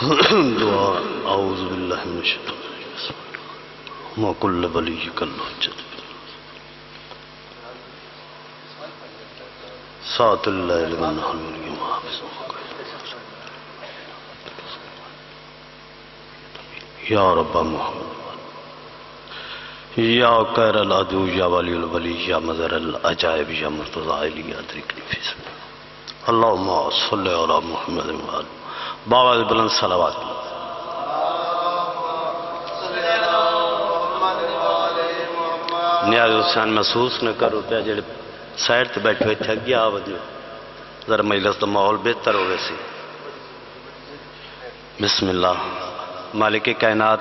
دعا اعوذ باللہ من الشیطان الرجیم وکل ولی کالحجۃ ساعۃ اللیل والنہار یا رب محمد یا قیر العدو یا ولی الولی یا مظہر العجائب یا مرتضی علی ادرکنی فی سبیل اللہم صلی علی محمد وآلہ باواز بلند صلوات نیاز حسین محسوس نہ کرو پیا جڑے سائڈ تے بیٹھے ہوئے تھک گیا آوازیو ذرا مجلس دا ماحول بہتر ہو ویسی بسم اللہ مالک کائنات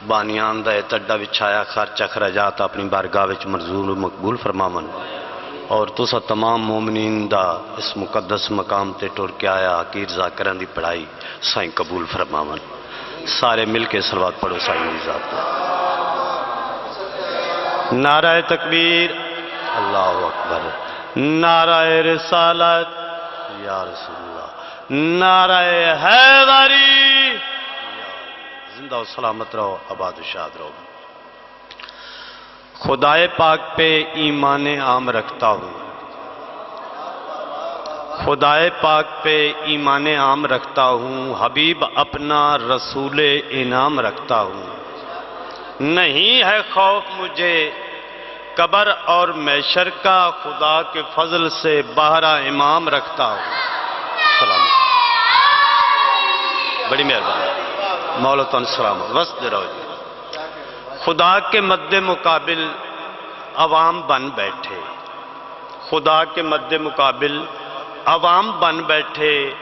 بانیان دا اٹڈا بچھایا خرچ اخراجات اپنی بارگاہ وچ منظور و مقبول فرماون اور تسا تمام مومنین دا اس مقدس مقام تے ٹر کے آیا حقیر ذاکران دی پڑھائی سائیں قبول فرماون سارے مل کے صلوات پڑھو سائیں دی ذات نعرہ تکبیر اللہ اکبر نعرہ رسالت یا رسول اللہ نعرہ حیدری زندہ و سلامت رہو آباد و شاد رہو خدائے پاک پہ ایمان عام رکھتا ہوں خدائے پاک پہ ایمان عام رکھتا ہوں حبیب اپنا رسول انعام رکھتا ہوں نہیں ہے خوف مجھے قبر اور محشر کا خدا کے فضل سے باہرہ امام رکھتا ہوں سلام بڑی مہربانی مولا تو سلام وسط رہو جی خدا کے مد مقابل عوام بن بیٹھے خدا کے مد مقابل عوام بن بیٹھے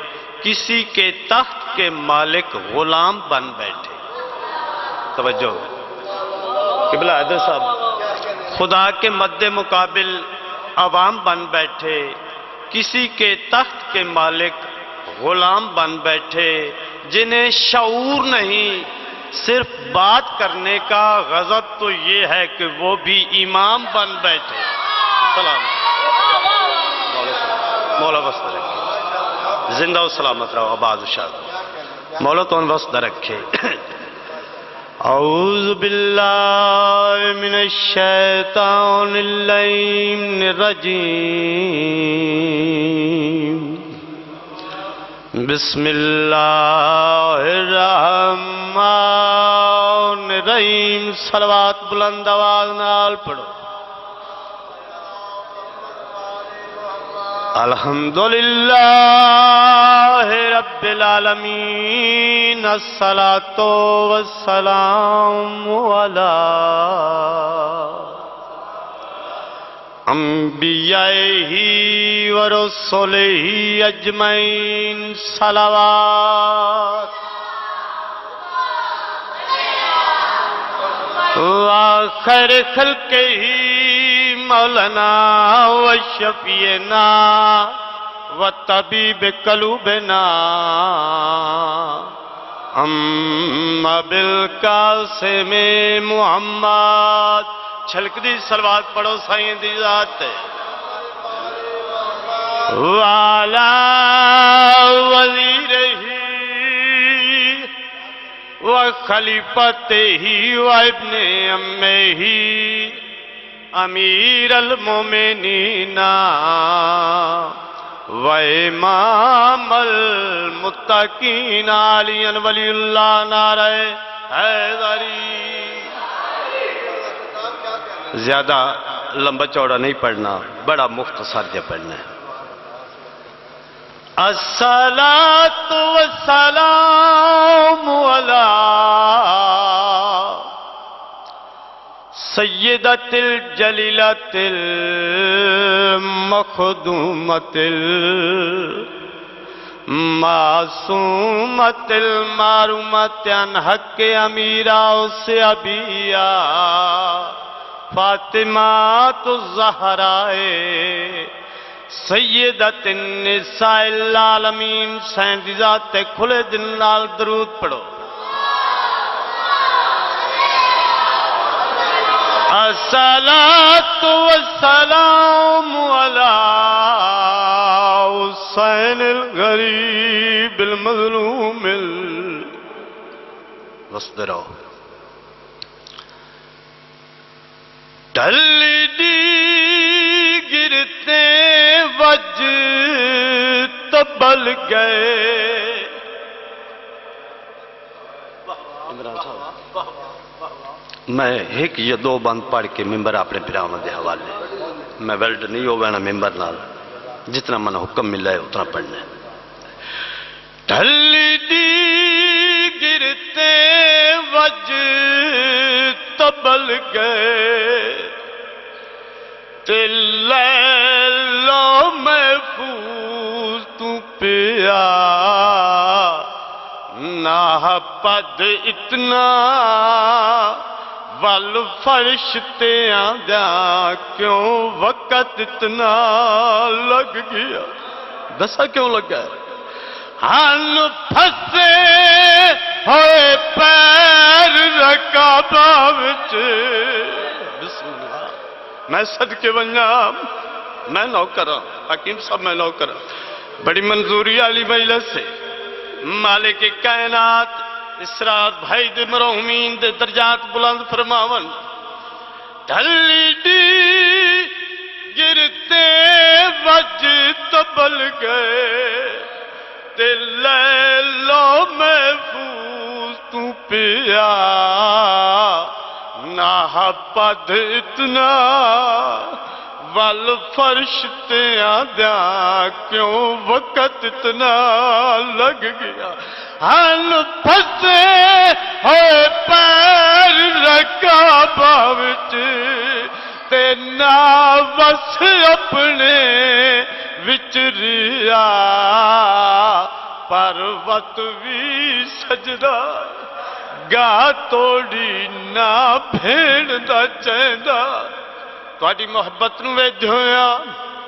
کسی کے تخت کے مالک غلام بن بیٹھے توجہ قبلہ حیدر صاحب خدا کے مد مقابل عوام بن بیٹھے کسی کے تخت کے مالک غلام بن بیٹھے جنہیں شعور نہیں صرف بات کرنے کا غضب تو یہ ہے کہ وہ بھی امام بن بیٹھے سلام مولا وسط رکھے زندہ و سلامت رہو آباد و شاد مولا تو وسط رکھے اعوذ باللہ من الشیطان اللعین الرجیم بسم اللہ الرحمن الرحیم صلوات بلند آواز نال پڑھو الحمدللہ رب العالمین الصلاة والسلام علی انبیائہ ورسولہ اجمعین صلوات وخیر خلقہ مولانا وشفیعنا وطبیب قلوبنا اما بالقاسم محمد چھلک دی صلوات پڑھو سائیں دی ذات وعلا وزیرہی وخلیفتہی وابن امہی امیر المومنین وامام المتقین علی ولی اللہ نعرہ حیدری زیادہ لمبا چوڑا نہیں پڑھنا بڑا مختصر جا پڑھنا ہے الصلاة والسلام علی سیدت الجلیلت المخدومت المعصومت المعرومت عن حق امیرہ سے ابیہ فاطمہ الزہرائے سیدت النساء العالمین سین دی ذات کھلے دل نال درود پڑھو الصلاة والسلام على حسین الغریب المظلوم وسدے رہو ٹلی دی گرتے وج تبل گئے میں ایک یا دو بند پڑھ کے ممبر اپنے پراواں دے حوالے میں ویلڈ نہیں ہو گیا ممبر نال جتنا من حکم ملا ہے اتنا پڑھنا ہے ٹھلی دی گرتے وج تبل گئے تے لیلو محفوظ تو پیا نہ پد اتنا ول فرش تے آندیاں کیوں وقت اتنا لگ گیا دسا کیوں لگا ہے ہن پھسے ہوئے پیر رکعبہ وچ بسم اللہ میں صدقے ونجاں میں نوکر ہوں حکیم صاحب میں نوکر ہوں بڑی منظوری والی مجلس سے مالک کائنات اسرار بھائی دے مرحومین دے درجات بلند فرماون ٹھلی دی گرتے وج تبل گئے تے لیلو محفوظ تو پیا نہ پد اتنا ول فرش تے آندیاں کیوں وقت اتنا لگ گیا ہن پھسے ہوئے پیر رکعبہ وچ تے نہ وس اپنے وچ ریا پر وت وی سجدہ گاہ توڑی نہ بھیڑ دا چیندا تہاڈی محبت نوں ویج ہویا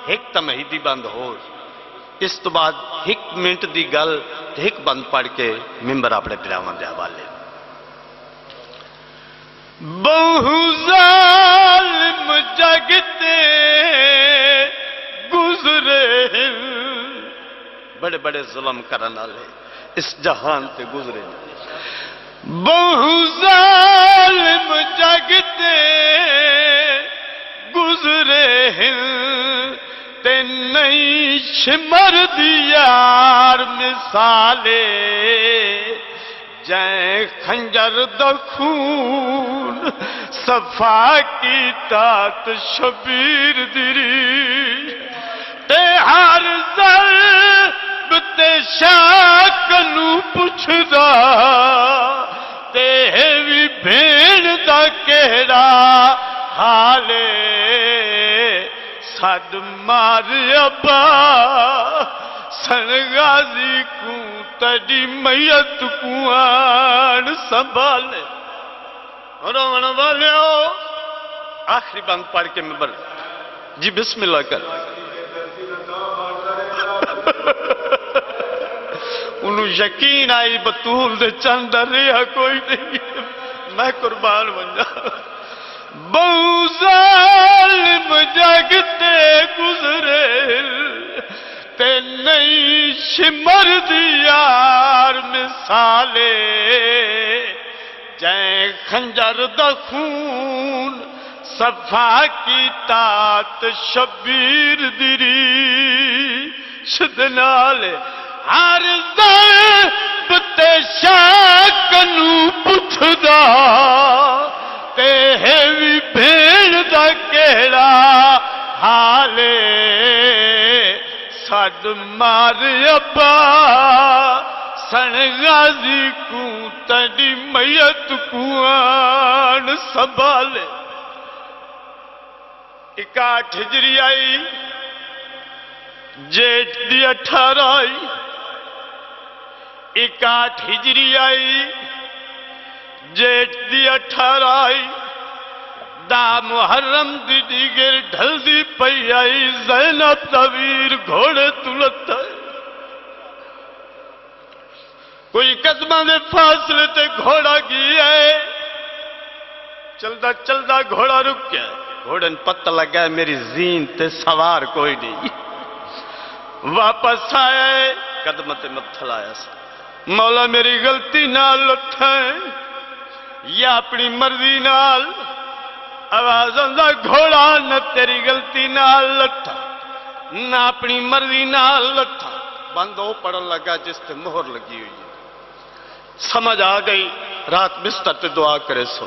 ایک تمہیدی بند ہو اس تو بعد ایک منٹ دی گل ایک بند پڑھ کے ممبر اپنے پراواں دے حوالے بہو ظالم جگتے گزرے بڑے بڑے ظلم کرن والے اس جہان تے گزرے بہو ظالم جگتے گزرے تے نہیں شمر دیار مثالے جائیں خنجر دا خون صفا کی تات شبیر دری تے ہر ضرب تے شاک نو پچھدا تے وی بھیڑ دا کہڑا حالے سد مار ابا سن غازی کو تڑی میت کو آن سنبھالے رون والے ہو آخری بند پڑھ کے ممبر جی بسم اللہ کر انہوں یقین آئی بطول دے چند رہا کوئی نہیں میں قربان بن جا بہو ظالم جگتے گزرے تے نہیں شمر دیار مثالے جائیں خنجر دا خون صفا کی تات شبیر دری شدنالے ہر ضرب تے شاک نو پچھدا تے وی بھیڑ دا کہڑا حالے سد مار ابا سن غازی کو تڑی میت کو آن سنبھالے 61 ہجری آئی جیٹ دی 18 آئی 61 ہجری آئی جیٹ دی 18 آئی دا محرم دی دیگر ڈھل دی پئی آئی زینب طویر گھوڑے تلت آئی کوئی قدمہ دے فاصلے تے گھوڑا گیا ہے چلدا چلدا گھوڑا رک گیا گھوڑن پتہ لگا ہے میری زین تے سوار کوئی نہیں واپس آئے قدمہ تے متھل آیا سا مولا میری غلطی نہ لٹھائیں یا اپنی مرضی نال آواز آندا گھوڑا نہ تیری غلطی نال لٹھا نہ اپنی مرضی نال لٹھا بند وہ پڑھن لگا جس تے مہر لگی ہوئی ہے سمجھ آ گئی رات بستر تے دعا کرے سو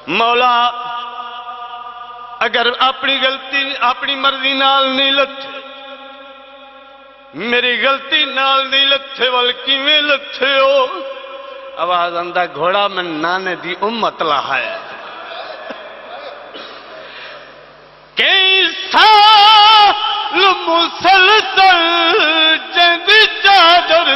مولا اگر اپنی غلطی اپنی مرضی نال نہیں لٹھے میری غلطی نال نہیں لٹھے بلکہ میں لٹھے ہو آواز آندا گھوڑا میں نانے دی امت لایا کئی سال مسلسل جندی چادر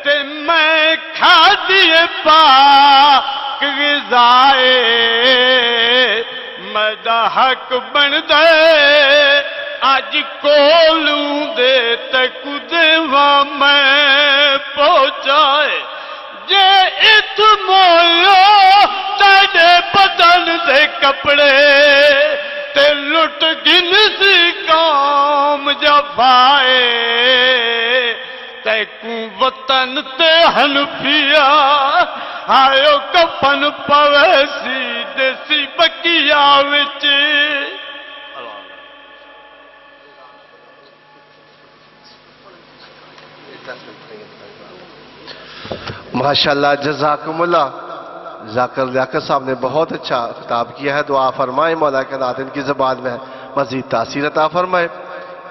تے میں کھا دیے پاک غذائے میرا حق بن دے آج کولوں دے تک دیواں میں پہنچائے جے ات مویو تیرے بدن دے کپڑے تے لٹ گن سی قوم جفائے تے کو وطن تے حنفیا آئیو کفن پویسی دیسی بکیا وچ ماشاءاللہ جزاکم اللہ ذاکر لیاقت صاحب نے بہت اچھا خطاب کیا ہے دعا فرمائے مولا کے نات ان کی زبان میں مزید تاثیر عطا فرمائے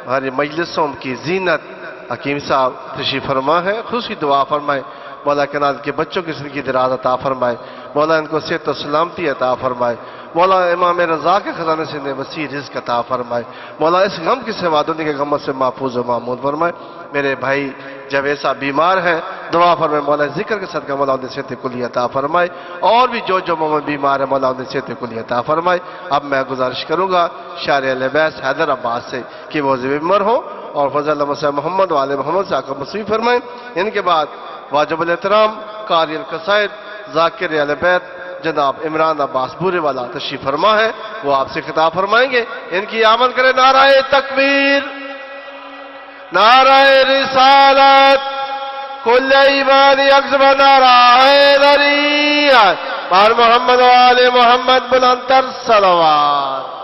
ہماری مجلسوں کی زینت حکیم صاحب تشریف فرما ہے خصوصی دعا فرمائے مولا کے نات کے بچوں کی زندگی دراز عطا فرمائے مولا ان کو صحت و سلامتی عطا فرمائے مولا امام رضا کے خزانے سے وسیع رزق عطا فرمائے مولا اس غم کی سوا دنیا کے غمت سے محفوظ و معمول فرمائے میرے بھائی جاوید صاحب بیمار ہیں دعا فرمائے مولا ذکر کے صدقہ مولا انہیں صحت کلی عطا فرمائے اور بھی جو مومن بیمار ہے مولا انہیں صحت کلی عطا فرمائے اب میں گزارش کروں گا شاعر اہل بیت حیدر عباس سے کہ وہ عمر ہو اور فضل اللہ مسیح محمد والے محمد سے آقا مصیب فرمائیں ان کے بعد واجب الاحترام قاری القصائد ذاکر اہل بیت جناب عمران عباس بورے والا تشریف فرما ہے وہ آپ سے خطاب فرمائیں گے ان کی آمد کرے نعرہ تکبیر نعرہ رسالت کل ایمان یکزب نعرہ حیدری بار محمد و آل محمد بلندر صلوات